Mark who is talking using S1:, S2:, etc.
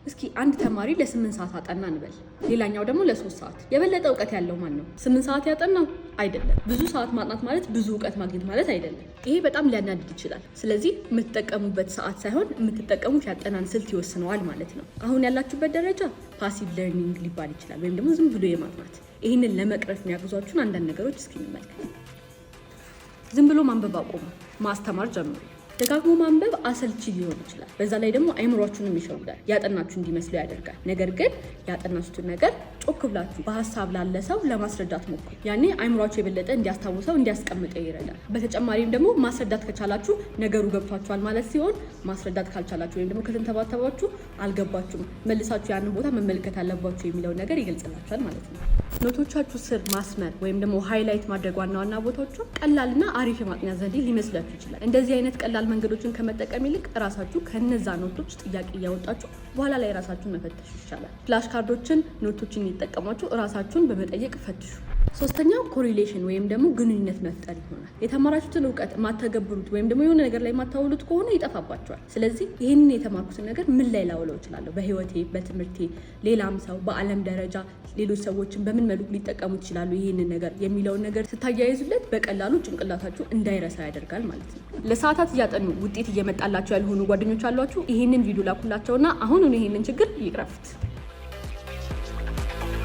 S1: እስኪ አንድ ተማሪ ለ8 ሰዓት አጠና እንበል፣ ሌላኛው ደግሞ ለ3 ሰዓት። የበለጠ እውቀት ያለው ማን ነው? 8 ሰዓት ያጠናው አይደለም። ብዙ ሰዓት ማጥናት ማለት ብዙ እውቀት ማግኘት ማለት አይደለም። ይሄ በጣም ሊያናድድ ይችላል። ስለዚህ የምትጠቀሙበት ሰዓት ሳይሆን የምትጠቀሙት ያጠናን ስልት ይወስነዋል ማለት ነው። አሁን ያላችሁበት ደረጃ ፓሲቭ ለርኒንግ ሊባል ይችላል፣ ወይም ደግሞ ዝም ብሎ የማጥናት። ይህንን ለመቅረፍ የሚያግዟችሁን አንዳንድ ነገሮች እስኪ እንመልከት። ዝም ብሎ ማንበብ አቁሙ፣ ማስተማር ጀምሩ። ደጋግሞ ማንበብ አሰልቺ ሊሆን ይችላል። በዛ ላይ ደግሞ አይምሯችሁንም ይሸውዳል፣ ያጠናችሁ እንዲመስለው ያደርጋል። ነገር ግን ያጠናችሁትን ነገር ጮክ ብላችሁ በሀሳብ ላለ ሰው ለማስረዳት ሞክሩ። ያኔ አይምሯችሁ የበለጠ እንዲያስታውሰው እንዲያስቀምጠው ይረዳል። በተጨማሪም ደግሞ ማስረዳት ከቻላችሁ ነገሩ ገብቷችኋል ማለት ሲሆን፣ ማስረዳት ካልቻላችሁ ወይም ደግሞ ከተንተባተባችሁ አልገባችሁም፣ መልሳችሁ ያንን ቦታ መመልከት አለባችሁ የሚለውን ነገር ይገልጽላችኋል ማለት ነው። ኖቶቻችሁ ስር ማስመር ወይም ደግሞ ሃይላይት ማድረግ ዋና ዋና ቦታዎቹ ቀላልና አሪፍ የማጥኛ ዘዴ ሊመስላችሁ ይችላል። እንደዚህ አይነት ቀላል መንገዶችን ከመጠቀም ይልቅ ራሳችሁ ከነዛ ኖቶች ጥያቄ እያወጣችሁ በኋላ ላይ ራሳችሁን መፈተሽ ይቻላል። ፍላሽ ካርዶችን፣ ኖቶችን እየተጠቀማችሁ ራሳችሁን በመጠየቅ ፈትሹ። ሶስተኛው ኮሪሌሽን ወይም ደግሞ ግንኙነት መፍጠር ይሆናል። የተማራችሁትን እውቀት ማተገብሩት ወይም ደግሞ የሆነ ነገር ላይ ማታውሉት ከሆነ ይጠፋባችኋል። ስለዚህ ይህንን የተማርኩትን ነገር ምን ላይ ላውለው እችላለሁ? በህይወቴ፣ በትምህርቴ፣ ሌላም ሰው በአለም ደረጃ ሌሎች ሰዎችን በምን መልኩ ሊጠቀሙት ይችላሉ ይህንን ነገር የሚለውን ነገር ስታያይዙለት በቀላሉ ጭንቅላታችሁ እንዳይረሳ ያደርጋል ማለት ነው። ለሰዓታት እያጠኑ ውጤት እየመጣላቸው ያልሆኑ ጓደኞች አሏችሁ? ይህንን ቪዲዮ ላኩላቸውና አሁን ይህንን ችግር ይቅረፉት።